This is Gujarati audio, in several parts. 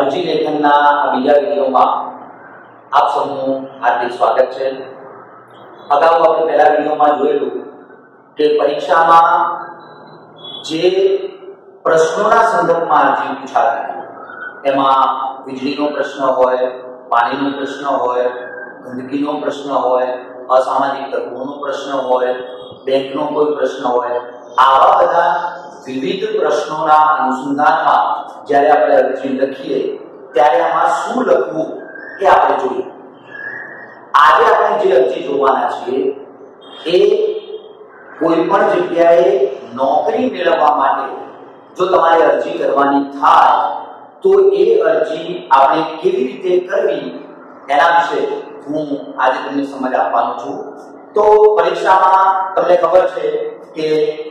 અરજી લેખનના આ બીજા વિડીયોમાં આપ સૌનું હાર્દિક સ્વાગત છે। અગાઉ આપણે પહેલા વિડીયોમાં જોયેલું કે પરીક્ષામાં જે પ્રશ્નોના સંદર્ભમાં અરજી પૂછાતી એમાં વીજળીનો પ્રશ્ન હોય, પાણીનો પ્રશ્ન હોય, ગંદકીનો પ્રશ્ન હોય, અસામાજિક તત્વોનો પ્રશ્ન હોય, બેંકનો કોઈ પ્રશ્ન હોય, આવા બધા વિવિધ પ્રશ્નોના અનુસંધાનમાં જ્યારે આપણે અરજી લખીએ ત્યારે આમાં શું લખવું એ આપણે જોઈએ। આજે આપણે જે અરજી જોવાના છીએ એ કોઈ પણ જગ્યાએ નોકરી મેળવવા માટે જો તમારે અરજી કરવાની થાય તો એ અરજી આપણે કેવી રીતે કરવી એના વિશે હું આજે તમને સમજ આપવાનો છું। તો પરીક્ષામાં તમને ખબર છે કે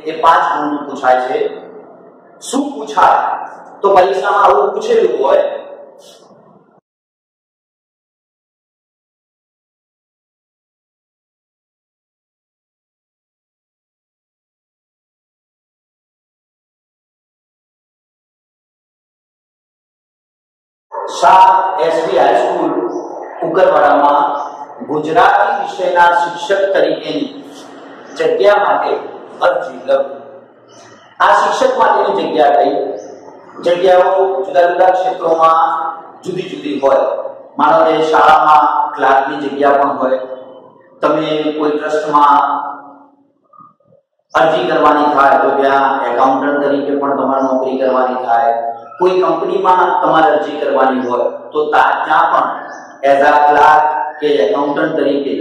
એ 5 ગુણનું પૂછાય છે। શું પૂછાય તો પરીક્ષામાં આવું પૂછેલું હોય શાહ એસવી હાઈસ્કૂલ ઉકરવાડામાં ગુજરાતી વિષયના શિક્ષક તરીકેની જગ્યા માટે અરજી લખો। આ શિક્ષક માટેની જગ્યા કઈ જગ્યાઓ જુદા જુદા ક્ષેત્રોમાં જુદી જુદી હોય। માનો કે શાળામાં ક્લાર્કની જગ્યા પણ હોય, તમે કોઈ ટ્રસ્ટમાં અરજી કરવાની થાય તો ત્યાં એકાઉન્ટન્ટ તરીકે પણ તમારે નોકરી કરવાની થાય, કોઈ કંપનીમાં તમારે અરજી કરવાની હોય તો ત્યાં પણ એઝ અ ક્લાર્ક કે એકાઉન્ટન્ટ તરીકે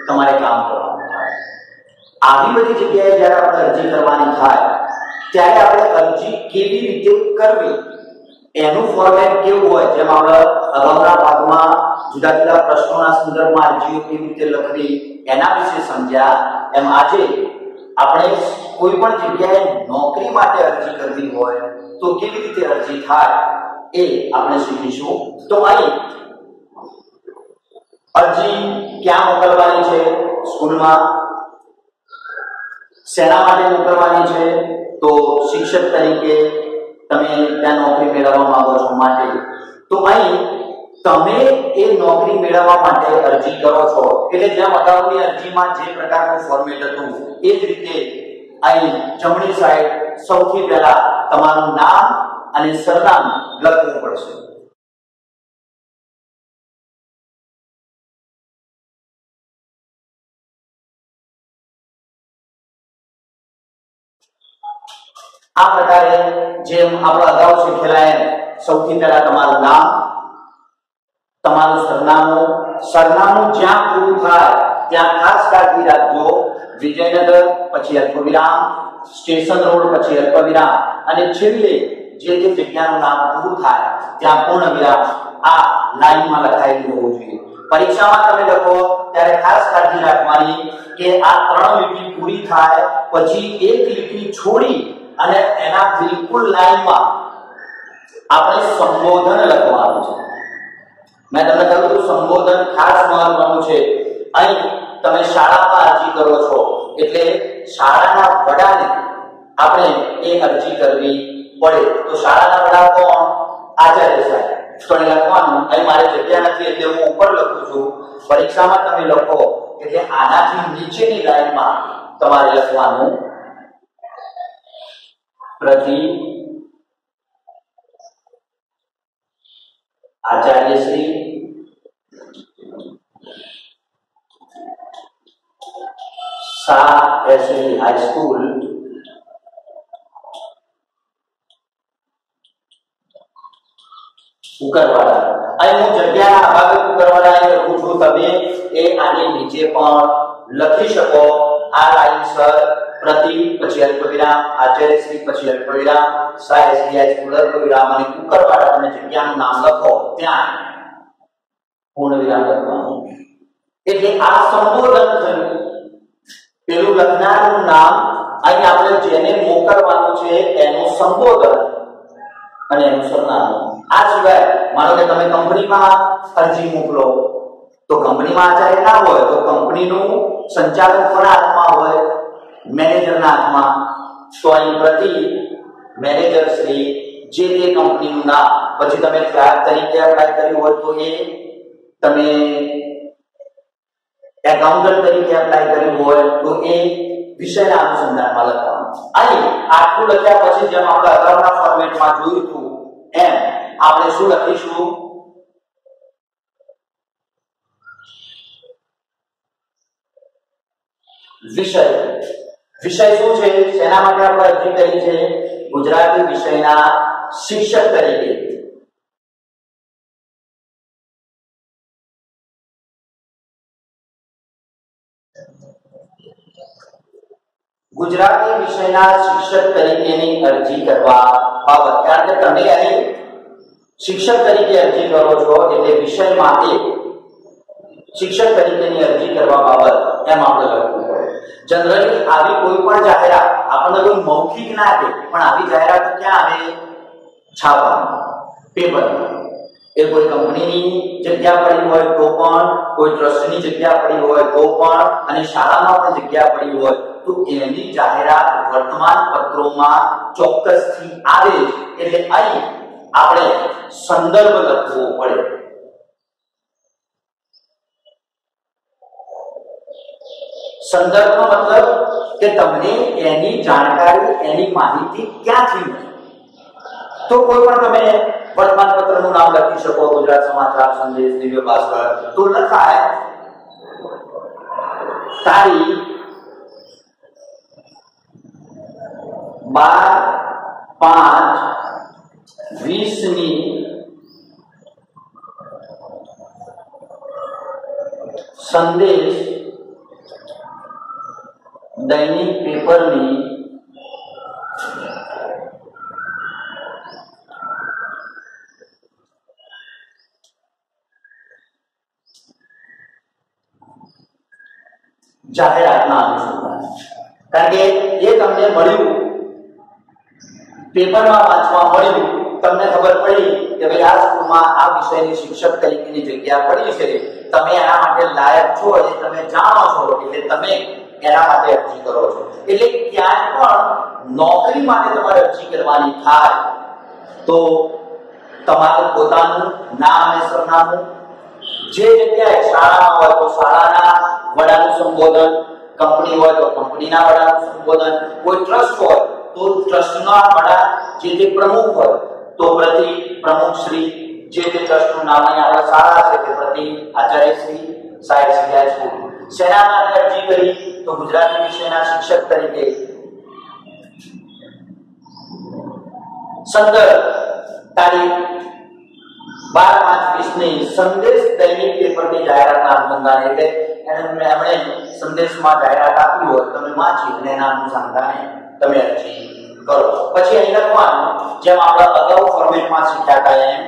તમારે કામ કરવાનું થાય। આવી બધી જગ્યાએ જ્યારે આપણે અરજી કરવાની થાય ત્યારે આપણે અરજી કેવી રીતે કરવી એનું ફોર્મેટ કેવું હોય, જેમ આપણે અગાઉના ભાગમાં જુદા જુદા પ્રશ્નોના સંદર્ભમાં અરજીઓ કેવી રીતે લખવી એના વિશે સમજ્યા, એમ આજે આપણે કોઈ પણ જગ્યાએ નોકરી માટે અરજી કરવી હોય તો કેવી રીતે અરજી થાય એ આપણે શીખીશું। તો અહીં અરજી ક્યાં મોકલવાની છે, સ્કૂલમાં શેના માટે મોકલવાની છે તો શિક્ષક તરીકે તમે ત્યાં નોકરી મેળવવા માંગો છો માટે। તો અહીં તમે એ નોકરી મેળવવા માટે અરજી કરો છો એટલે જેમ અગાઉની અરજીમાં જે પ્રકારનું ફોર્મેટ હતું એ જ રીતે અહીં જમણી સાઈડ સૌથી પહેલા તમારું નામ અને સરનામું લખવું પડશે। આ પ્રકારે જેમ આપણે અગાઉ શીખેલા એમ સૌથી પહેલા તમારું નામ, તમારું સરનામું જ્યાં પૂરું થાય ત્યાં ખાસ કાળજી રાખજો। વિજયનગર પછી અલ્પવિરામ, સ્ટેશન રોડ પછી અલ્પવિરામ અને છેલ્લે જે જગ્યાનું નામ પૂરું થાય ત્યાં પૂર્ણ વિરામ આ લાઈનમાં લખાયેલું હોવું જોઈએ। પરીક્ષામાં તમે લખો ત્યારે ખાસ કાળજી રાખવાની કે આ 3 લીટી પૂરી થાય પછી એક લીટી છોડી અને એના બિલકુલ લાઈનમાં આપણે સંબોધન લખવાનું છે। મેં તમને કહ્યું હતું સંબોધન ખાસ મહત્વનું છે। અહીં તમે શાળામાં અરજી કરો છો એટલે શાળાના વડાને આપણે એ અરજી કરવી પડે। તો શાળાના વડા કોણ? આચાર્ય સાહેબ। તો લખવાનું અહીં મારે જગ્યા નથી એટલે હું ઉપર લખું છું। પરીક્ષામાં તમે લખો એટલે આનાથી નીચેની લાઈનમાં તમારે લખવાનું પ્રતિ આચાર્ય શ્રી શાહ એસવી હાઈસ્કૂલ ઉકરવાડા। અહીં હું જગ્યાના ભાગે ઉકરવાડા લખું છું, તમે એ આની નીચે પણ લખી શકો। આ લાઈન સર પ્રતિ પછી અલ્પવિરામ, આચાર્ય શ્રી પછી અલ્પવિરામ, શાહ એસવી હાઈસ્કૂલ અલ્પવિરામ અને ઉકરવાડા તમે જગ્યાનું નામ લખો ત્યાં પૂર્ણ વિરામ લખવાનું। એટલે આ સંબોધન થયું। પેલું લખનારનું નામ, અહીં આપણે જેને મોકલવાનું છે એનું સંબોધન અને એનું સરનામું। આ સિવાય માનો કે તમે કંપનીમાં અરજી મોકલો તો કંપનીમાં આચાર્ય ના હોય તો કંપનીનું સંચાલન કોના હાથમાં હોય? મેનેજરના હાથમાં। તો અહીં પ્રતિ મેનેજર શ્રી જે તે કંપનીનું નામ, પછી તમે ક્લાર્ક તરીકે એપ્લાય કર્યું હોય તો એ, તમે એકાઉન્ટન્ટ તરીકે એપ્લાય કર્યું હોય તો એ વિષયના અનુસંધાનમાં લખવાનું. અહીં આટલું લખ્યા પછી જેમ આપણે અગાઉના ફોર્મેટમાં જોયું હતું એમ આપણે શું લખીશું? વિષય. વિષય શું છે? શેના માટે આપણે અરજી કરી છે? ગુજરાતી વિષયના શિક્ષક તરીકે. ગુજરાતી વિષયના શિક્ષક તરીકેની અરજી કરવા બાબત. કારણ કે તમે અહીં શિક્ષક તરીકે અરજી કરો છો એટલે વિષય માટે શિક્ષક તરીકેની અરજી કરવા બાબત એમ આપણે લખવું પડે. જનરલી આવી કોઈ પણ જાહેરાત આપણને કોઈ મૌખિક ના આપે, પણ આવી જાહેરાત ક્યાં આવે? છાપા, પેપરમાં. એ કોઈ કંપનીની જગ્યા પડી હોય તો પણ, કોઈ ટ્રસ્ટની જગ્યા પડી હોય તો પણ, અને શાળામાં પણ જગ્યા પડી હોય તો એની જાહેરાત વર્તમાન પત્રોમાં ચોક્કસથી આવે. એટલે અહીં આપણે સંદર્ભ લખવો પડે. સંદર્ભનો મતલબ કે તમને એની જાણકારી, એની માહિતી ક્યાંથી મળી. તો કોઈ પણ તમે વર્તમાન પત્રનું નામ લખી શકો, ગુજરાત સમાચાર, સંદેશ, દિવ્ય ભાસ્કર, તો લખાય તારીખ 12/5/20 સંદેશ દૈનિક પેપરની જાહેરાતના અનુસંધાન. કારણ કે એ તમને મળ્યું, પેપરમાં વાંચવા મળ્યું, તમને ખબર પડી કે ભાઈ આ સ્કૂલમાં આ વિષયની શિક્ષક તરીકેની જગ્યા પડી છે, તમે એના માટે લાયક છો એ તમે જાણો છો, એટલે તમે એના માટે અરજી કરો છો. એટલે ક્યાંય પણ નોકરી માટે તમારે અરજી કરવાની થાય તો તમારું પોતાનું નામ અને સરનામું, જે જગ્યાએ શાળામાં હોય તો શાળાના વડાનું સંબોધન, કંપની હોય તો કંપનીના વડાનું સંબોધન, કોઈ ટ્રસ્ટ હોય તો ટ્રસ્ટના વડા જે તે પ્રમુખ હોય તો પ્રતિ પ્રમુખશ્રી, જે તે ટ્રસ્ટનું નામ અહીં આપણા શાળા છે તે પ્રતિ આચાર્યશ્રી, સાહેબશ્રી હાઈસ્કૂલ. શેના માટે અરજી કરી? તો ગુજરાતી વિષયના શિક્ષક તરીકે. સંદર્ભ તારીખ 12/5/20 સંદેશ દૈનિક પેપરની જાહેરાતના અનુસંધાને. એટલે એમણે સંદેશમાં જાહેરાત આપી હોય તમે વાંચી અને એના અનુસંધાને તમે અરજી કરો. પછી અહીં લખવાનું જેમ આપણે અગાઉ ફોર્મેટમાં શીખ્યા હતા એમ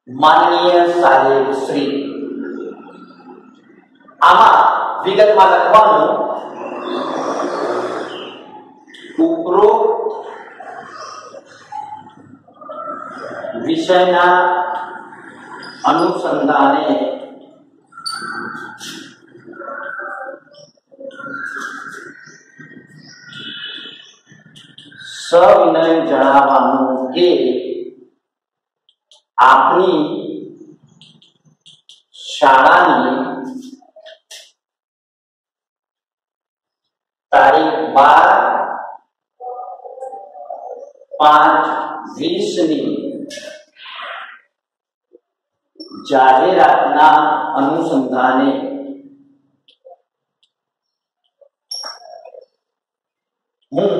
માનનીય સાહેબ શ્રી. આમાં વિગતમાં લખવાનું ઉપરોક્ત વિષયના અનુસંધાને સવિનય જણાવવાનું કે આપની શાળાની તારીખ 12/5/20 જાહેરાતના અનુસંધાને હું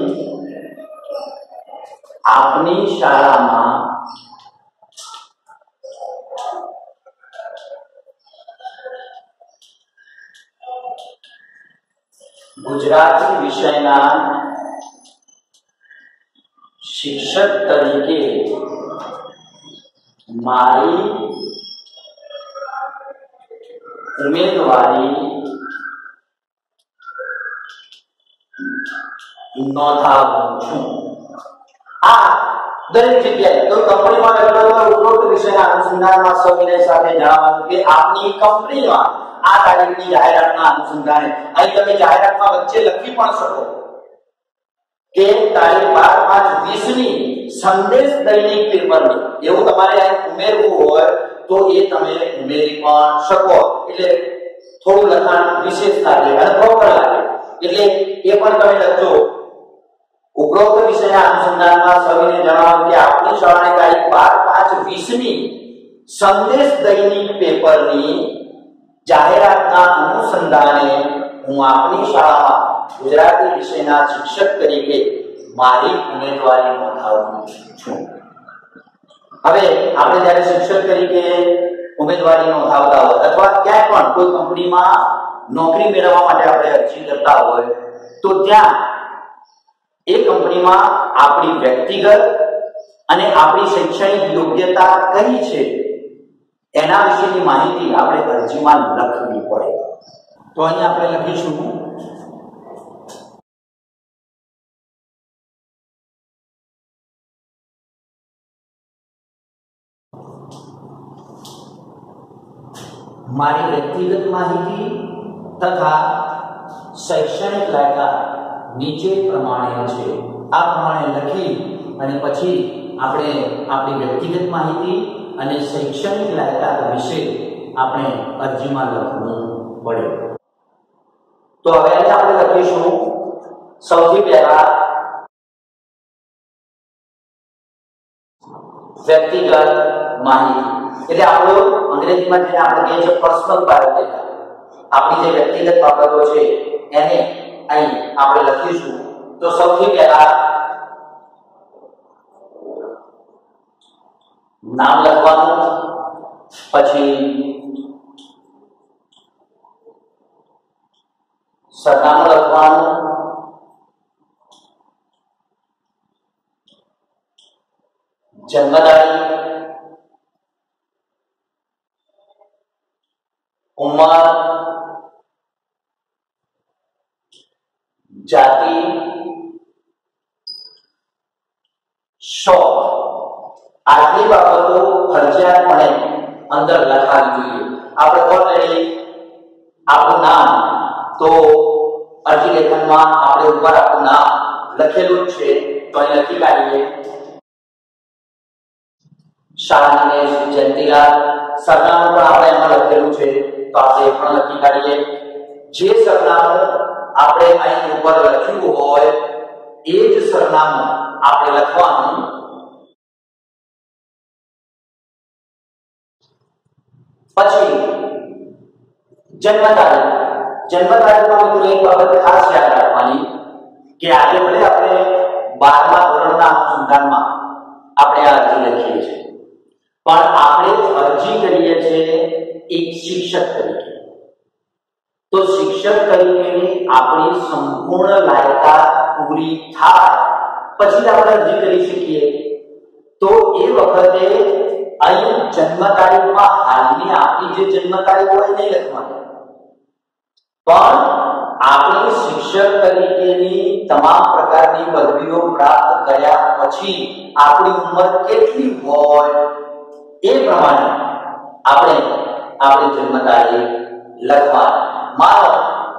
આપની શાળામાં ગુજરાતી વિષયના શિક્ષક તરીકે મારી ઉમેદવારી નોંધાવું છું. આ દરેક જગ્યાએ તો કંપનીમાં ઉપરોક્ત વિષયના અનુસંધાનમાં સવિનય સાથે જણાવવાનું કે આપની કંપનીમાં આ તારીખની જાહેરાતના અનુસંધાને અહીં તમે જાહેરાતમાં વચ્ચે લખી પણ શકો કે તારીખ 12/5/20 ની સંદેશ દૈનિક પેપરની, એવું તમારે અહીં ઉમેરવું હોય તો એ તમે ઉમેરી પણ શકો. એટલે થોડું લખાણ વિશેષ લાગે અને પ્રોપર લાગે, એટલે એ પણ તમે લખજો. ઉપરોક્ત વિષયના અનુસંધાનમાં સવિને જણાવ્યું કે આપણી શાળાની તારીખ 12/5/20 ની સંદેશ દૈનિક પેપરની જાહેરાતના અનુસંધાને હું આપણી શાળામાં ગુજરાતી વિષયના શિક્ષક તરીકે મારી ઉમેદવારી નોંધાવું છું. હવે આપણે જ્યારે શિક્ષક તરીકે ઉમેદવારી નોંધાવતા હોય અથવા ક્યાંય પણ કોઈ કંપનીમાં નોકરી મેળવવા માટે આપણે અરજી કરતા હોય તો ત્યાં એ કંપનીમાં આપણી વ્યક્તિગત અને આપણી શૈક્ષણિક યોગ્યતા કઈ છે એના વિશેની માહિતી આપણે અરજીમાં લખવી પડે. તો અહીં આપણે લખીશું મારી વ્યક્તિગત માહિતી તથા શૈક્ષણિક લાયકાત નીચે પ્રમાણે છે. આ પ્રમાણે લખી અને પછી આપણે આપણી વ્યક્તિગત માહિતી અને શૈક્ષણિક લાયકાત વિશે આપણે અરજીમાં લખવું પડે. તો હવે આપણે લખીશું સૌથી પહેલા વ્યક્તિગત માહિતી, એટલે આપણો અંગ્રેજીમાં જેને આપણે કહીએ છીએ પર્સનલ બાયોડેટા, આપણી જે વ્યક્તિગત બાબતો છે એને અહીં આપણે લખીશું. તો સૌથી પહેલા નામ લખવાનું, પછી સરનામું લખવાનું, જન્મ તારીખ, ઉંમર, જાતિ, શોખ, આટલી બાબતો ફરજિયાતપણે અંદર લખાવી જોઈએ. આપણે ઓલરેડી આપણું નામ તો અરજી લેખનમાં આપણે ઉપર આપણું નામ લખેલું જ છે, તો અહીં લખી કાઢીએ. શાળાની જયંતિલાલ, સરનામું પણ આપણે એમાં લખેલું છે તો આપણે એ પણ લખી કાઢીએ. જે સરનામું આપણે અહીં ઉપર લખ્યું હોય એ જ સરનામું આપણે લખવાનું. પછી જન્મ તારીખ. જન્મ તારીખમાં મિત્રો એક બાબત ખાસ યાદ રાખવાની કે આજે ભલે આપણે 12મા ધોરણના અનુસંધાનમાં આપણે આ અરજી લખીએ છીએ, પણ આપણે અરજી કરીએ છીએ એક શિક્ષક તરીકે. તો શિક્ષક તરીકેની આપણી સંપૂર્ણ લાયકાત પૂરી થાય પછી આપણે અરજી કરી શકીએ. તો એ વખતે અહીં જન્મ તારીખમાં હાલની આપણી જે જન્મ તારીખ હોય નહીં લખવાની, પણ આપણી શિક્ષક તરીકેની તમામ પ્રકારની પદવીઓ પ્રાપ્ત કર્યા પછી આપણી ઉંમર કેટલી હોય એ પ્રમાણે આપણે આપણી જન્મ તારીખ લખવાની. માનો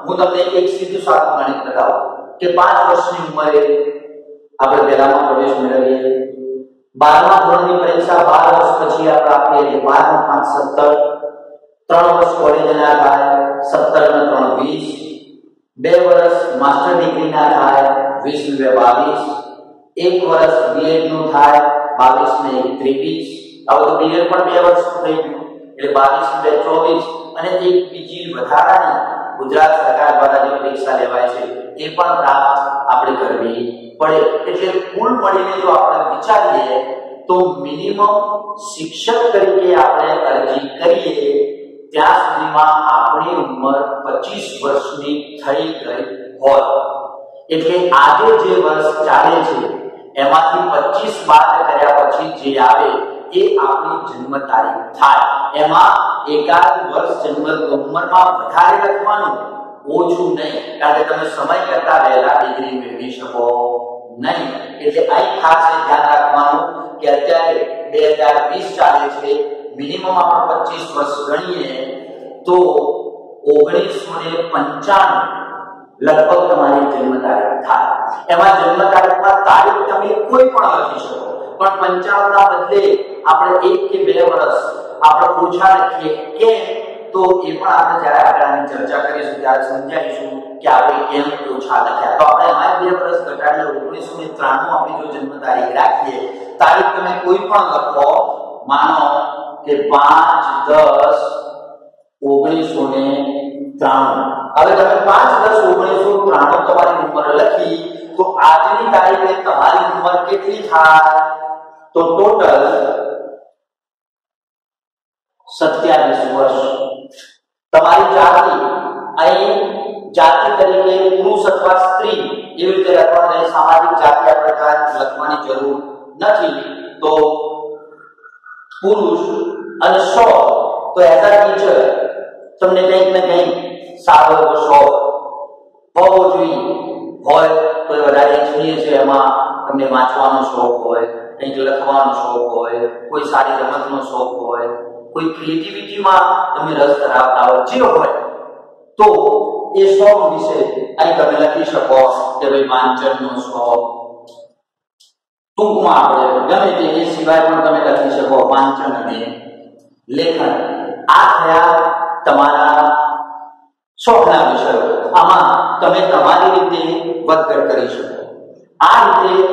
હું તમને એક સીધું સાદું ગણિત બતાવું કે 5 વર્ષની ઉંમરે આપણે પહેલામાં પ્રવેશ મેળવીએ, 12મા ધોરણની પરીક્ષા 12 વર્ષ પછી આપણે આપીએ એટલે 12 × 5 = 17, 3 વર્ષ કોલેજના થાય 17 × 3 = 20, 2 વર્ષ માસ્ટર ડિગ્રીના થાય 20 × 2 = 22, 1 વર્ષ બીએડ નું થાય 22 × 1 = 23. હવે તો બીએડ પણ 2 વર્ષ થઈ ગયું એટલે 22 × 2 = 24, અને એક બીજી વધારાની ગુજરાત સરકાર દ્વારા જે પરીક્ષા લેવાય છે એ પણ પ્રાપ્ત આપણે કરવી પડે. એટલે કુલ મળીને જો આપણે વિચારીએ તો મિનિમમ શિક્ષક તરીકે આપણે અરજી કરીએ ત્યાં સુધીમાં આપણી ઉંમર 25 વર્ષની થઈ ગઈ હોય. એટલે આજે જે વર્ષ ચાલે છે એમાંથી 25 બાદ કર્યા પછી જે આવે એ આપણી જન્મ તારીખ થાય. એમાં એકાદ વર્ષ જન્મ ઉંમરમાં વધારે લખવાનું, ઓછું નહીં, કારણ કે તમે સમય કરતા વહેલા ડિગ્રી મેળવી શકો નહીં. એટલે અહીં ખાસ ધ્યાન રાખવાનું કે અત્યારે 2020 ચાલે છે, મિનિમમ આપણે 25 વર્ષ ગણીએ તો 1995 લગભગ તમારી જન્મ તારીખ થાય। એમાં જન્મ તારીખમાં તારીખ તમે કોઈ પણ લખી શકો, પણ 55 ના બદલે આપણે 1 કે 2 વર્ષ આપણે ઓછા લખીએ કેમ, તો એ પણ આપણે જ્યારે આગળની ચર્ચા કરીશું ત્યારે સમજાવીશું કે આપણે કેમ ઓછા લખ્યા। તો આપણે એમાં 2 વર્ષ ઘટાડીને 1993 આપણી જો જન્મ તારીખ રાખીએ, તારીખ તમે કોઈ પણ લખો, માનો કે 5/10/1993। હવે તમે 5/10/1993 તમારી ઉંમર લખી, તો આજની તારીખે તમારી ઉંમર કેટલી થાય? તો ટોટલ 27 વર્ષ। તમારી જાતિ અહીં જાતિ તરીકે પુરુષ અથવા સ્ત્રી એવી રીતે લખવાની, સામાજિક જાતિ આ પ્રકાર લખવાની જરૂર નથી। તો પુરુષ અને 100 તો એઝ અ ટીચર તમને કંઈક ને કંઈક સારો એવો શોખ હોવો જોઈએ, હોય તો વધારે ઈચ્છનીય છે। એમાં તમને વાંચવાનો શોખ હોય, કંઈક લખવાનો શોખ હોય, કોઈ સારી રમતનો શોખ હોય, કોઈ ક્રિએટિવિટીમાં તમે રસ ધરાવતા હોય, જે હોય તો એ શોખ વિશે અહીં તમે લખી શકો કે ભાઈ વાંચનનો શોખ। ટૂંકમાં આપણે ગમે તે એ સિવાય પણ તમે લખી શકો વાંચન અને લેખન। આ થયા તમારા શોખના વિષયો। આમાં તમે તમારી રીતે વધઘટ કરી શકો। આ રીતે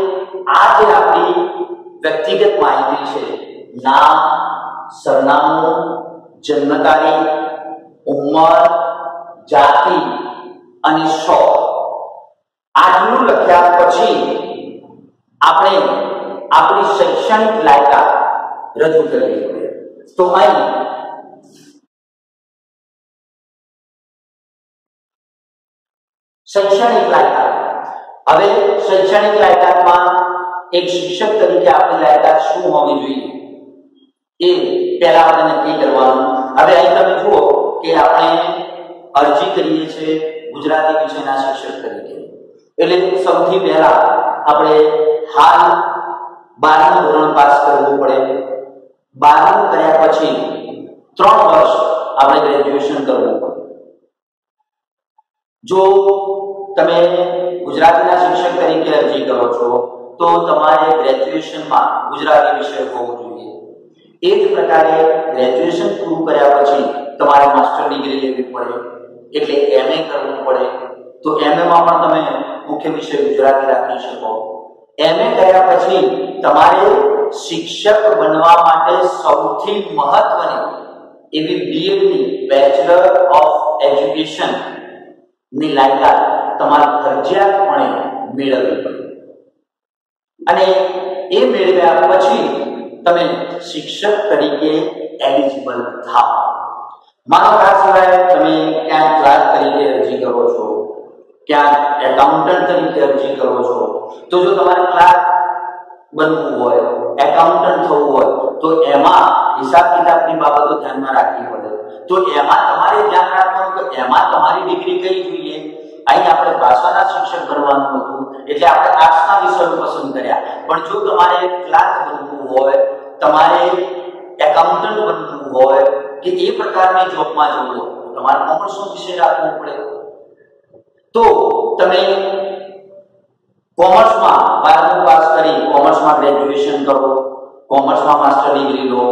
આ જે આપણી વ્યક્તિગત માહિતી છે, નામ, સરનામું, જન્મ તારીખ, ઉંમર, જાતિ અને શોખ, આટલું લખ્યા પછી આપણે આપણી શૈક્ષણિક લાયકાત રજૂ કરવી પડે। તો અહીં શૈક્ષણિક લાયકાત, હવે શૈક્ષણિક લાયકાતમાં એક શિક્ષક તરીકે આપણી લાયકાત શું હોવી જોઈએ એ પહેલા આપણે નક્કી કરવાનું। હવે અહીં તમે જુઓ કે આપણે અરજી કરીએ છીએ ગુજરાતી વિષયના શિક્ષક તરીકે, એટલે સૌથી પહેલા આપણે હાલ 12મું ધોરણ પાસ કરવું પડે। 12મું કર્યા પછી 3 વર્ષ આપણે ગ્રેજ્યુએશન કરવું પડે। જો તમે ગુજરાતીના શિક્ષક તરીકે અરજી કરો છો તો તમારે ગ્રેજ્યુએશનમાં ગુજરાતી વિષય હોવો જોઈએ। એ જ પ્રકારે ગ્રેજ્યુએશન પૂરું કર્યા પછી તમારે માસ્ટર ડિગ્રી લેવી પડે, એટલે MA કરવું પડે। તો MA માં પણ તમે મુખ્ય વિષય ગુજરાતી રાખી શકો। MA કર્યા પછી તમારે શિક્ષક બનવા માટે સૌથી મહત્વની એવી BEd ની બેચલર ઓફ એજ્યુકેશન ની લાયકાત તમારે ફરજિયાતપણે મેળવવી પડે, અને એ મેળવ્યા પછી તમે શિક્ષક તરીકે એલિજિબલ થાઓ। માનો કે આ સિવાય તમે ક્યાંક ક્લાર્ક તરીકે અરજી કરો છો, ક્યાંક એકાઉન્ટન્ટ તરીકે અરજી કરો છો, તો જો તમારે ક્લાર્ક બનવું હોય, એકાઉન્ટન્ટ થવું હોય, તો એમાં હિસાબ કિતાબની બાબતો ધ્યાનમાં રાખવી પડે। તો એમાં તમારે ધ્યાન રાખવાનું કે એમાં તમારી ડિગ્રી કઈ જોઈએ। અહીં આપણે ભાષાના શિક્ષક બનવાનું હતું એટલે આપણે આર્ટ્સના વિષયો પસંદ કર્યા, પણ જો તમારે ક્લાર્ક બનવું હોય, તમારે એકાઉન્ટન્ટ બનવું હોય કે એ પ્રકારની જોબમાં જવું હોય, તમારે કોમર્સનો વિષય રાખવો પડે। તો તમે કોમર્સમાં 12મું પાસ કરી કોમર્સમાં ગ્રેજ્યુએશન કરો, કોમર્સમાં માસ્ટર ડિગ્રી લો।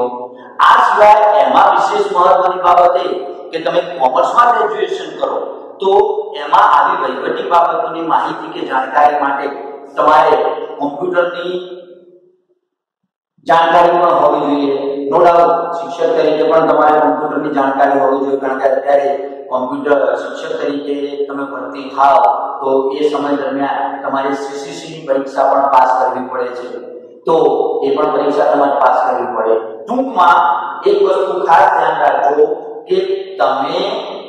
આ સિવાય એમાં વિશેષ મહત્વની બાબત એ કે તમે કોમર્સમાં ગ્રેજ્યુએશન કરો તો એમાં આવી વહીવટી બાબતોની માહિતી કે જાણકારી માટે તમારે કોમ્પ્યુટરની જાણકારી પણ હોવી જોઈએ। નો ડાઉટ શિક્ષક તરીકે પણ તમારે કોમ્પ્યુટરની જાણકારી હોવી જોઈએ, કારણ કે અત્યારે કોમ્પ્યુટર શિક્ષક તરીકે તમે ભરતી થાવ તો એ સમય દરમિયાન તમારે CCC ની પરીક્ષા પણ પાસ કરવી પડે છે, તો એ પણ પરીક્ષા તમારે પાસ કરવી પડે। ટૂંકમાં એક વસ્તુ ખાસ ધ્યાન રાખજો કે તમે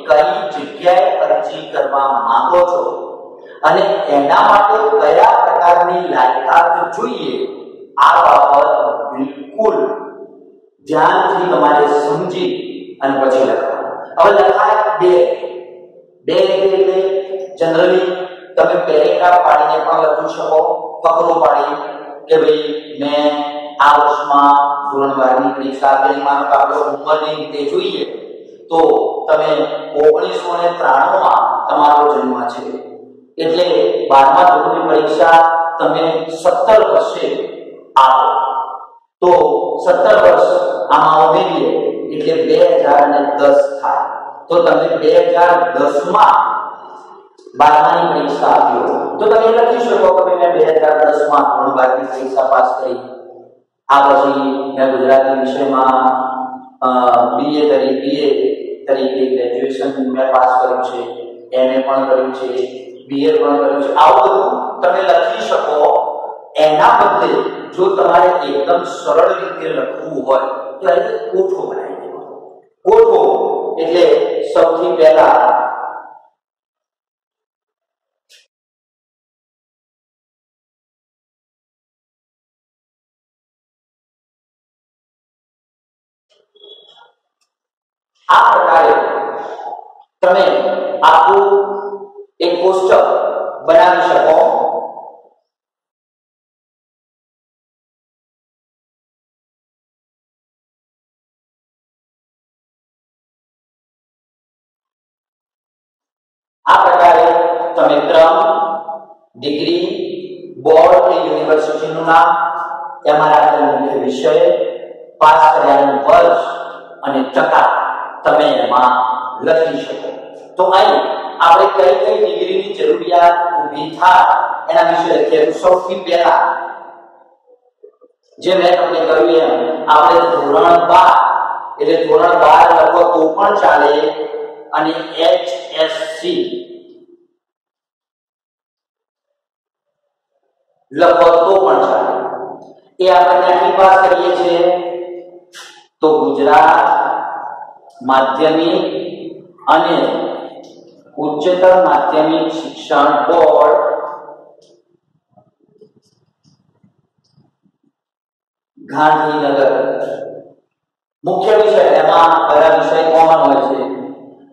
કઈ જગ્યાએ અરજી કરવા માંગો છો અને એના માટે કયા પ્રકારની લાયકાત જોઈએ, આ બાબત બિલકુલ ધ્યાનથી તમારે સમજી અને પછી લખવાનું। હવે લખાય બે એટલે જનરલી તમે પેરેગ્રાફ પાડીને પણ લખી શકો, ફકરો પાડી કે ભાઈ મેં આ વર્ષમાં ધોરણ 12ની પરીક્ષા આપેલી, માનો કે આપણે ઉંમરની રીતે જોઈએ તો તમે 1993 માં તમારો જન્મ છે એટલે 12મા ધોરણની પરીક્ષા તમે 17 વર્ષે આપો તો 17 વર્ષ આમાં ઉમેરીએ એટલે 2010 થાય તો તમે 2010 માં 12માની પરીક્ષા આપી તો તમે લખી શકો કે મેં 2010 માં ધોરણ 12 ની પરીક્ષા પાસ કરી આ પછી મેં ગુજરાતી વિષયમાં BA તરીકે ગ્રેજ્યુએશન મેં પાસ કર્યું છે MA પણ કર્યું છે BA પણ કર્યું છે આવું બધું તમે લખી શકો એના બદલે જો તમારે એકદમ સરળ રીતે લખવું હોય તો એને કોઠો બનાવી દેવાનો કોઠો એટલે સૌથી પહેલા આ પ્રકારે તમે આખું એક કોષ્ટક બનાવી શકો આ પ્રકારે તમે ક્રમ ડિગ્રી બોર્ડ કે યુનિવર્સિટીનું નામ એમાં રાખેલો મુખ્ય વિષય પાસ કર્યાનું વર્ષ અને ટકા તમે એમાં લખી શકો તો અહીં આપણે કઈ કઈ ડિગ્રીની જરૂરિયાત ઊભી થાય એના વિશે લખીએ તો સૌથી પહેલા જે મેં તમને કહ્યું એમ આપણે ધોરણ 12 એટલે ધોરણ 12 લખો તો પણ ચાલે અને HSC લખો તો પણ ચાલે એ આપણે ક્યાંથી પાસ કરીએ છીએ તો ગુજરાત માધ્યમિક અને ઉચ્ચતર માધ્યમિક શિક્ષણ બોર્ડ ગાંધીનગર મુખ્ય વિષય એમાં બધા વિષય કોમન હોય છે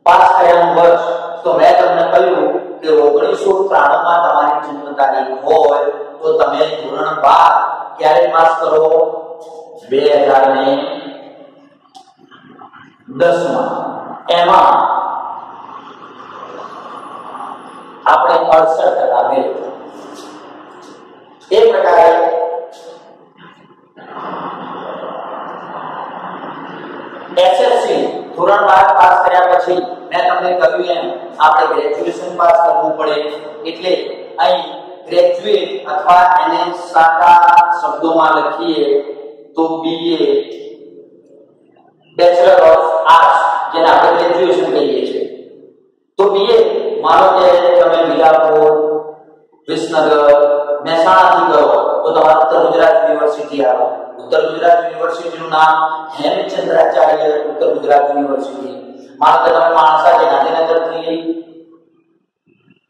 પાસ કર્યાનું વર્ષ તો મેં તમને કહ્યું કે 1993 માં તમારી જન્મ તારીખ હોય તો તમે ધોરણ 12 ક્યારે પાસ કરો 2010 માં એમાં આપણે 68% મેળવ્યા એ પ્રકારે એસએસસી ધોરણ 12 પાસ કર્યા પછી મેં તમને કહ્યું એમ આપણે ગ્રેજ્યુએશન પાસ કરવું પડે એટલે અહીં ગ્રેજ્યુએટ અથવા એને સાદા શબ્દોમાં લખીએ તો BA બેચલર ઓફ આર્ટ્સ જેને આપણે ગ્રેજ્યુએશન કહીએ છીએ તો BA માનો કે તમે વિલાપુર વિસનગર મહેસાણાથી કરો તો તમારું ઉત્તર ગુજરાત યુનિવર્સિટી આવે ઉત્તર ગુજરાત યુનિવર્સિટીનું નામ હેમચંદ્રાચાર્ય ઉત્તર ગુજરાત યુનિવર્સિટી માનો કે તમે માણસા કે ગાંધીનગરથી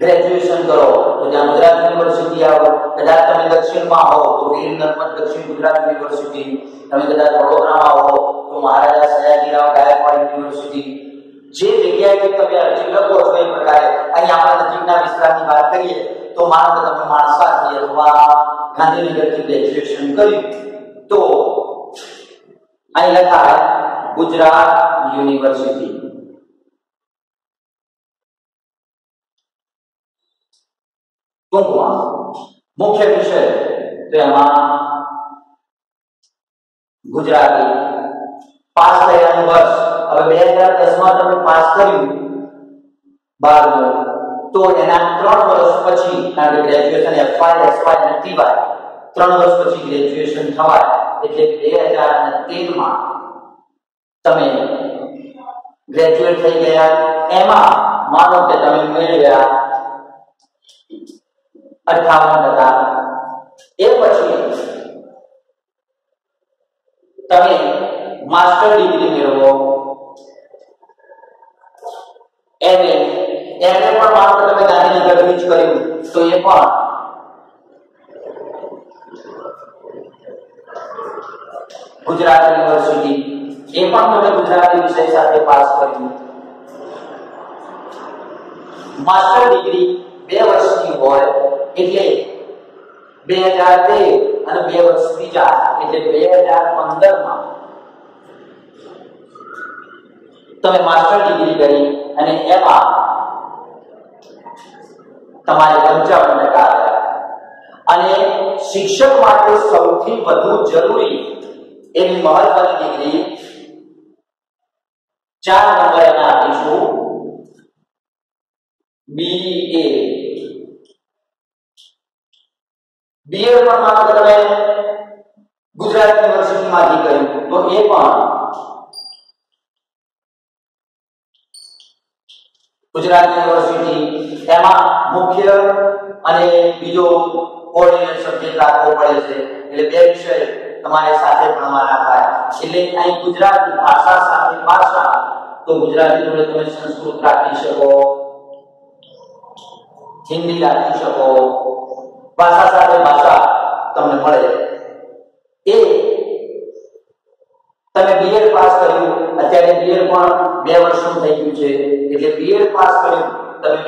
ગ્રેજ્યુએશન કરો તો ત્યાં ગુજરાત યુનિવર્સિટી આવે કદાચ તમે દક્ષિણમાં હો તો વીર નર્મદ દક્ષિણ ગુજરાત યુનિવર્સિટી તમે કદાચ વડોદરામાં હો તો મહારાજા સયાજીરાવ ગાયકવાડ યુનિવર્સિટી જે જગ્યાએ તમે અરજી લખો છો એ પ્રકારે અહીં આપણે નજીકના વિસ્તારની વાત કરીએ તો માનો કે તમે માણસાથી અથવા ગાંધીનગરથી ગ્રેજ્યુએશન કર્યું તો અહીં લખાય ગુજરાત યુનિવર્સિટી ટૂંકમાં મુખ્ય વિષય તો એમાં ગુજરાતી પાસ થયાનું વર્ષ હવે 2010 માં તમે પાસ કર્યું 12 તો એના 3 વર્ષ પછી કારણ કે ગ્રેજ્યુએશન FY SY અને TY 3 વર્ષ પછી ગ્રેજ્યુએશન થવાય એટલે 2013 માં તમે ગ્રેજ્યુએટ થઈ ગયા એમાં માનો કે તમે મેળવ્યા 58% એ પછી તમે માસ્ટર ડિગ્રી મેળવો MA પણ માનો કે તમે ગાંધીનગરથી જ કર્યું તો એ પણ ગુજરાત યુનિવર્સિટી એ પણ તમે ગુજરાતી વિષય સાથે પાસ કર્યું માસ્ટર ડિગ્રી 2 વર્ષની હોય એટલે 2013 અને 2 વર્ષ બીજા એટલે 2015 માં તમે માસ્ટર ડિગ્રી કરી અને એમાં તમારે 55% આવ્યા અને શિક્ષક માટે સૌથી વધુ જરૂરી એવી મહત્વની ડિગ્રી 4 નંબર એને આપીશું BA. BA પણ માત્ર તમે ગુજરાત યુનિવર્સિટીમાંથી કર્યું તો એ પણ ગુજરાત યુનિવર્સિટી એમાં મુખ્ય અને બીજો કોર્ડિનેટ સબ્જેક્ટ રાખવો પડે છે એટલે બે વિષય તમારે સાથે ભણવાના થાય એટલે અહીં ગુજરાતી ભાષા સાથે ભાષા તો ગુજરાતી જોડે તમે સંસ્કૃત રાખી શકો હિન્દી રાખી શકો ભાષા સાથે ભાષા તમને મળે એ તમે બીએડ પાસ કર્યું અત્યારે બીએડ પણ 2 વર્ષનું થઈ ગયું છે એટલે બીએડ પાસ કર્યું તમે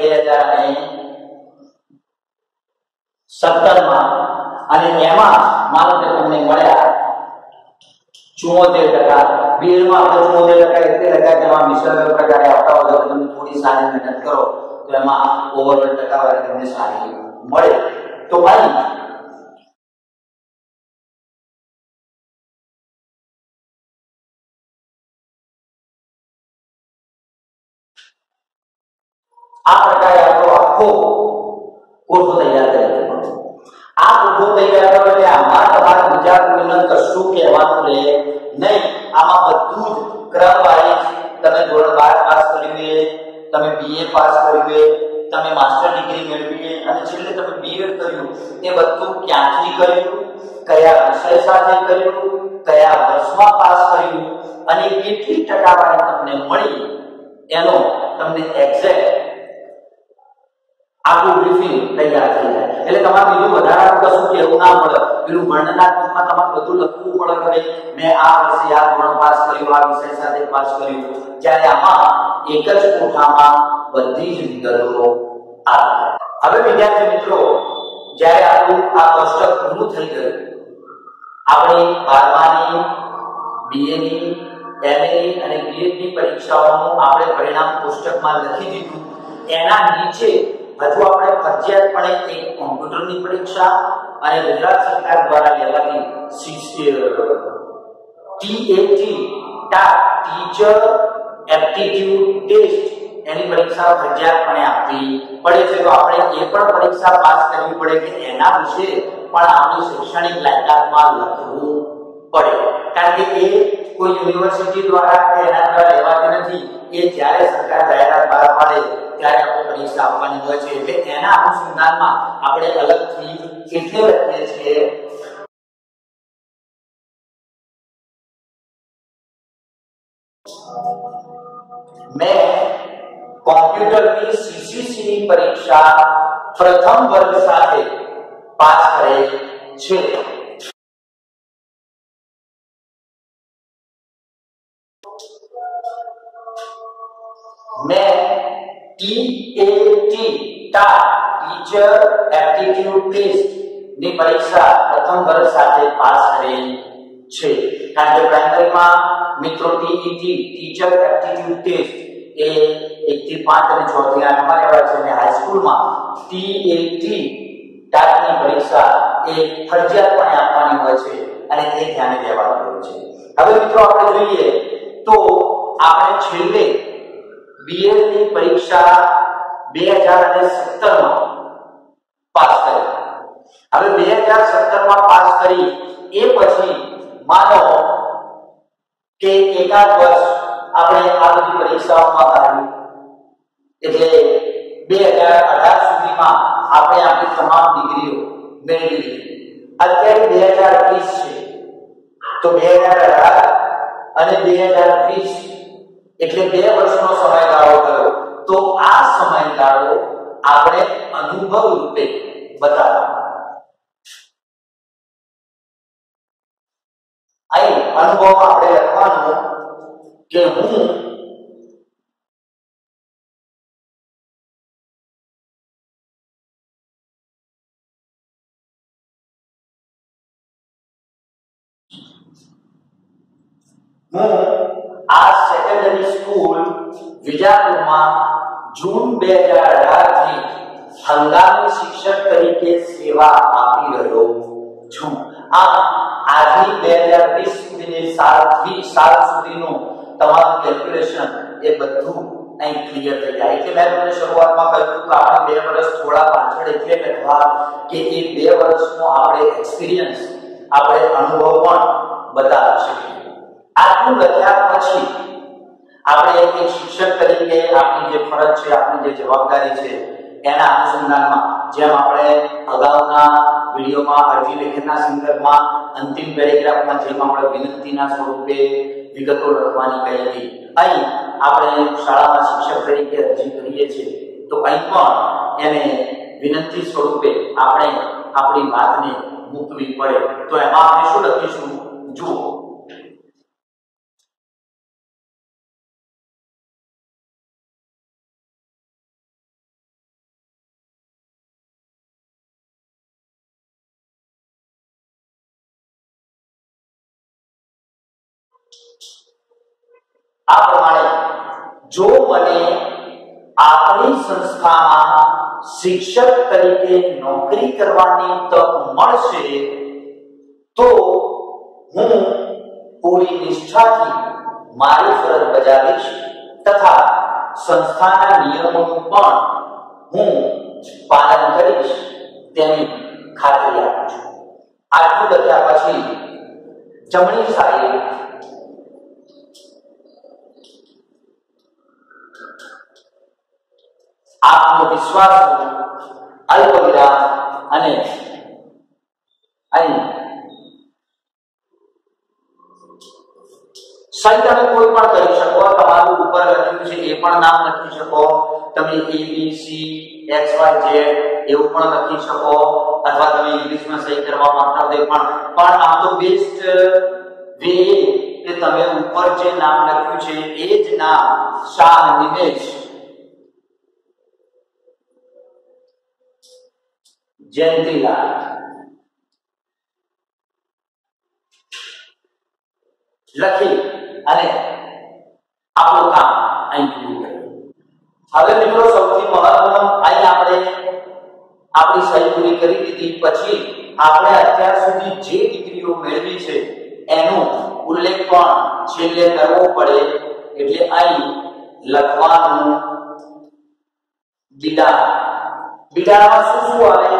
2017 માં અને એમાં માનો કે તમને મળ્યા 74% બીએડ માં આપણે 74% એટલે લગા કે એમાં મિશ્ર પ્રકારે આવતા હોય તો તમે થોડી સારી મહેનત કરો તો એમાં ઓવરઓલ ટકાવારી તમને સારી મળે તો અહીં આ પ્રકારે આપણો આખો કોઠો તૈયાર કરી દેવાનો આ કોઠો તૈયાર કરો એટલે આમાં તમારે બીજા કોઈને કશું કહેવાનું રહે નહીં આમાં બધું જ ક્રમ વાઇઝ તમે ધોરણ 12 પાસ કર્યું છે તમે BA પાસ કર્યું છે તમે માસ્ટર ડિગ્રી મેળવી છે અને છેલ્લે તમે બીએડ કર્યું એ બધું ક્યાંથી કર્યું કયા વિષય સાથે કર્યું કયા વર્ષમાં પાસ કર્યું અને કેટલી ટકાવારી તમને મળી એનો તમને એક્ઝેક્ટ આખું બ્રીફિંગ તૈયાર થઈ જાય એટલે તમારે બીજું વધારાનું કશું કહેવું ના પડે પેલું વર્ણનાત્મકમાં તમારે બધું લખવું પડે કે મેં આ વર્ષે આ ધોરણ પાસ કર્યું આ વિષય સાથે પાસ કર્યું જ્યારે આમાં એક જ કોઠામાં બધી જ વિગતો આવે હવે વિદ્યાર્થી મિત્રો જ્યારે આપણું આ કોષ્ટક પૂરું થઈ ગયું આપણે 12માની BAની MAની અને BEdની પરીક્ષાઓનું આપણે પરિણામ કોષ્ટકમાં લખી દીધું એના નીચે હજુ આપણે ફરજિયાતપણે એક કોમ્પ્યુટરની પરીક્ષા અને ગુજરાત સરકાર દ્વારા લેવાતી TAT ટીચર એપ્ટિટ્યુડ ટેસ્ટ એની પરીક્ષા ફરજિયાતપણે આપવી પડે છે તો આપણે એ પણ પરીક્ષા પાસ કરવી પડે કે એના વિશે પણ આપણી શૈક્ષણિક લાયકાતમાં લખવું પડે કારણ કે એ કોઈ યુનિવર્સિટી દ્વારા કે એના દ્વારા લેવાતી નથી એ જ્યારે સરકાર જાહેરાત બહાર પાડે ત્યારે આપણે પરીક્ષા આપવાની હોય છે એટલે એના અનુસંધાનમાં આપણે અલગથી એટલે લખીએ છીએ મેં કોમ્પ્યુટરની CCCની પરીક્ષા પ્રથમ વર્ગ સાથે પાસ કરેલ છે मैं TAT टीचर एप्टीट्यूड टेस्ट ની પરીક્ષા પ્રથમ વર્ષ સાથે પાસ કરેલ છે કારણ કે પ્રાઇમરીમાં મિત્રો TET ટીચર એપ્ટીટ્યુડ ટેસ્ટ એ 1 થી 5 અને 6 થી 8 માં લેવાય છે અને હાઈસ્કૂલમાં TAT ની પરીક્ષા એ ફરજિયાતપણે આપવાની હોય છે અને તે ધ્યાને લેવાનું હોય છે હવે મિત્રો આપણે જોઈએ તો આપણે છેલ્લે BEd ની પરીક્ષા 2017 માં પાસ કરી હવે 2017 માં પાસ કરી એ પછી માનો કે એકાદ વર્ષ આપણે આ બધી પરીક્ષાઓમાં કાઢી એટલે 2018 સુધીમાં આપણે આપણી તમામ ડિગ્રીઓ મેળવી લીધી અત્યારે 2020 છે તો 2018 અને 2020 એટલે 2 વર્ષનો સમયગાળો થયો તો આ સમયગાળો આપણે અનુભવ રૂપે બતાવવાનો અહીં અનુભવમાં આપણે લખવાનું કે હું આ સેકન્ડરી સ્કૂલ વિજાપુરમાં જૂન 2018 થી હંગામી શિક્ષક તરીકે સેવા આપી રહ્યો છું. આમ આજની 2020 સુધીની સાલ સુધીનું તમારું કેલ્ક્યુલેશન એ બધું અહીં ક્લિયર થઈ જાય. એટલે મેં તમને શરૂઆતમાં કહ્યું કે આપણે 2 વર્ષ થોડા પાછળ એટલે કહેવા કે એ 2 વર્ષનો આપણે એક્સપિરિયન્સ, આપણે અનુભવ પણ બતાવી શકીએ. આટલું લખ્યા પછી આપણે એક શિક્ષક તરીકે આપણી જે ફરજ છે, આપણી જે જવાબદારી છે, એના અનુસંધાનમાં જેમ આપણે અગાઉના વિડીયોમાં અરજી લેખનના સંદર્ભમાં અંતિમ પેરેગ્રાફમાં જેમ આપણે વિનંતીના સ્વરૂપે વિગતો લખવાની કહી હતી, અહીં આપણે શાળામાં શિક્ષક તરીકે અરજી કરીએ છીએ તો અહીં પણ એને વિનંતી સ્વરૂપે આપણે આપણી વાતને મૂકવી પડે. તો એમાં આપણે શું લખીશું જુઓ. આ પ્રમાણે જો મને આપણી સંસ્થામાં શિક્ષક તરીકે નોકરી કરવાની તક મળશે તો હું પૂરી નિષ્ઠાથી મારી ફરજ બજાવીશ તથા સંસ્થાના નિયમોનું પણ હું પાલન કરીશ તેની ખાતરી આપું છું. આટલું લખ્યા પછી જમણી સાઈડ આત્મવિશ્વાસ અલ્પવિરામ અને અહીં સહી તમે કોઈ પણ કરી શકો. તમારું ઉપર લખ્યું છે એ પણ નામ લખી શકો. તમે ABC XYZ એવું પણ લખી શકો, અથવા તમે ઇંગ્લિશમાં સહી કરવા માંગતા હોય પણ આમ તો બેસ્ટ વે કે તમે ઉપર જે નામ લખ્યું છે એ જ નામ શાહ નિમેશ જયંતીલાલ લખી અને આપણું કામ અહીં પૂરું કર્યું. હવે મિત્રો સૌથી મહત્વનું, અહીં આપણે આપણી સહી પૂરી કરી દીધી પછી આપણે અત્યાર સુધી જે ડિગ્રીઓ મેળવી છે એનો ઉલ્લેખ પણ છેલ્લે કરવો પડે. એટલે અહીં લખવાનું બિડાણ. બિડાણમાં શું શું આવે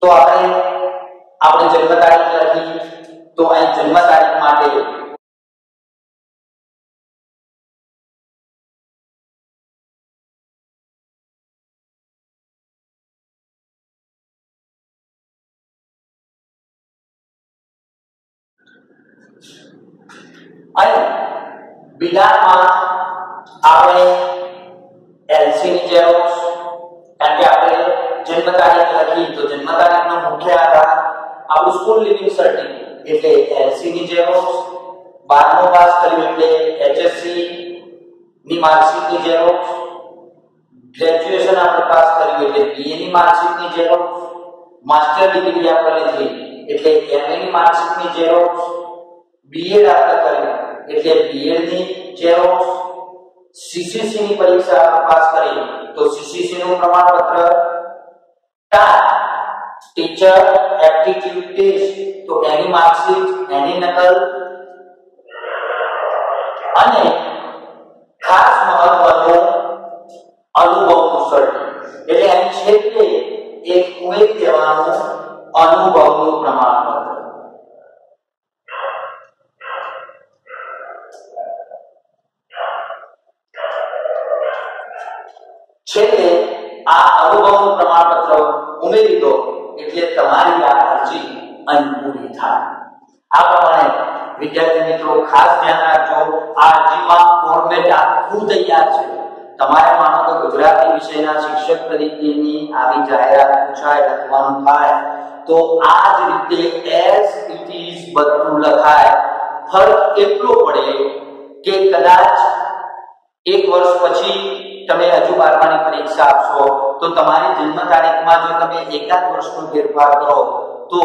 તો આપણે જન્મ તારીખ લખી તો અહીં જન્મ તારીખ માટે અહીં બિડાણમાં આપણે એલસી ની ઝેરોક્સ, કારણ કે આપણે જન્મ તારીખ લખી તો જન્મ તારીખનો મુખ્ય આધાર આપણું સ્કૂલ લિવિંગ સર્ટિફિકેટ એટલે એલસી ની ઝેરોક્સ, 12મું પાસ કર્યું એટલે એચએસસી ની માર્કશીટ ની ઝેરોક્સ, ગ્રેજ્યુએશન આપણે પાસ કર્યું એટલે બીએ ની માર્કશીટ ની ઝેરોક્સ, માસ્ટર ડિગ્રી આપણે લીધી એટલે એમએ ની માર્કશીટ ની ઝેરોક્સ, બીએડ આપણે કર્યું એટલે બીએડ ની ઝેરોક્સ, સીસીસી ની પરીક્ષા આપણે પાસ કરી તો સીસીસી નું પ્રમાણપત્ર, ટીચર એપ્ટિટ્યુડ ટેસ્ટ તો એની માર્કશીટ, એની નકલ અને ખાસ મહત્વનું અનુભવનું સર્ટિફિકેટ એટલે એમ છે કે એક ઉમેદ દેવાનું અનુભવનું પ્રમાણપત્ર. છેલ્લે આ અનુભવનું પ્રમાણપત્ર ઉમેરી દો એટલે તમારી આ અરજી અહીં પૂરી થાય. આ પ્રમાણે વિદ્યાર્થી મિત્રો ખાસ ધ્યાન રાખજો, આ અરજીમાં ફોર્મેટ આખું તૈયાર છે. તમારે માનો કે ગુજરાતી વિષયના શિક્ષક તરીકેની આવી જાહેરાત પૂછાય, લખવાનું થાય તો આ જ રીતે એઝ ઇટ ઇઝ બધું લખાય. ફરક એટલો પડે કે કદાચ એક વર્ષ પછી તમે હજુ 12માની પરીક્ષા આપશો તો તમારી જન્મ તારીખમાં જો તમે એકાદ વર્ષનો ફેરફાર કરો તો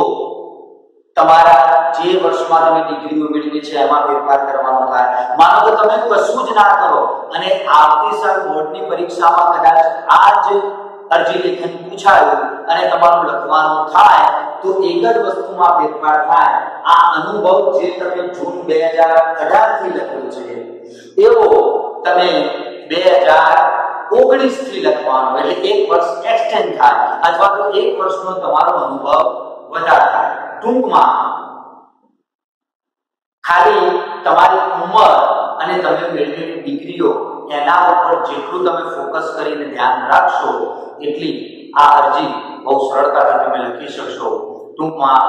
તમારા જે વર્ષમાં તમે ડિગ્રીઓ મેળવી છે એમાં ફેરફાર કરવાનો થાય. માનો કે તમે કશું જ ના કરો અને આવતી સાલ બોર્ડની પરીક્ષામાં કદાચ આ જ અરજી લેખન પૂછાયું અને તમારું લખવાનું થાય તો એક જ વસ્તુમાં ફેરફાર થાય. આ અનુભવ જે તમે જૂન 2018 થી લખ્યો છે એવો તમે 2019 થી લખવાનો, એટલે એક વર્ષ એક્સટેન્ડ થાય અથવા તો એક વર્ષનો તમારો અનુભવ વધારે થાય. ટૂંકમાં ખાલી તમારી ઉંમર અને તમે મેળવેલી ડિગ્રીઓ એના ઉપર જેટલું તમે ફોકસ કરીને ધ્યાન રાખશો એટલી આ અરજી બહુ સરળતાથી તમે લખી શકશો. ટૂંકમાં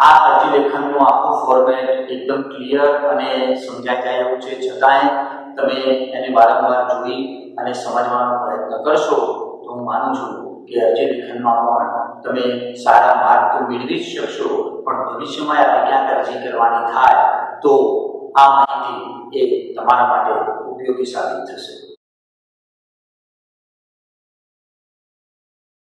આ અરજી લેખનનું આખું ફોર્મેટ એકદમ ક્લિયર અને સમજાઈ જાય એવું છે, છતાંય તમે એને વારંવાર જોઈ અને સમજવાનો પ્રયત્ન કરશો તો હું માનું છું કે અરજી લેખનમાં પણ તમે સારા માર્ક તો મેળવી જ શકશો, પણ ભવિષ્યમાં આપણે ક્યાંક અરજી કરવાની થાય તો આ માહિતી એ તમારા માટે ઉપયોગી સાબિત થશે.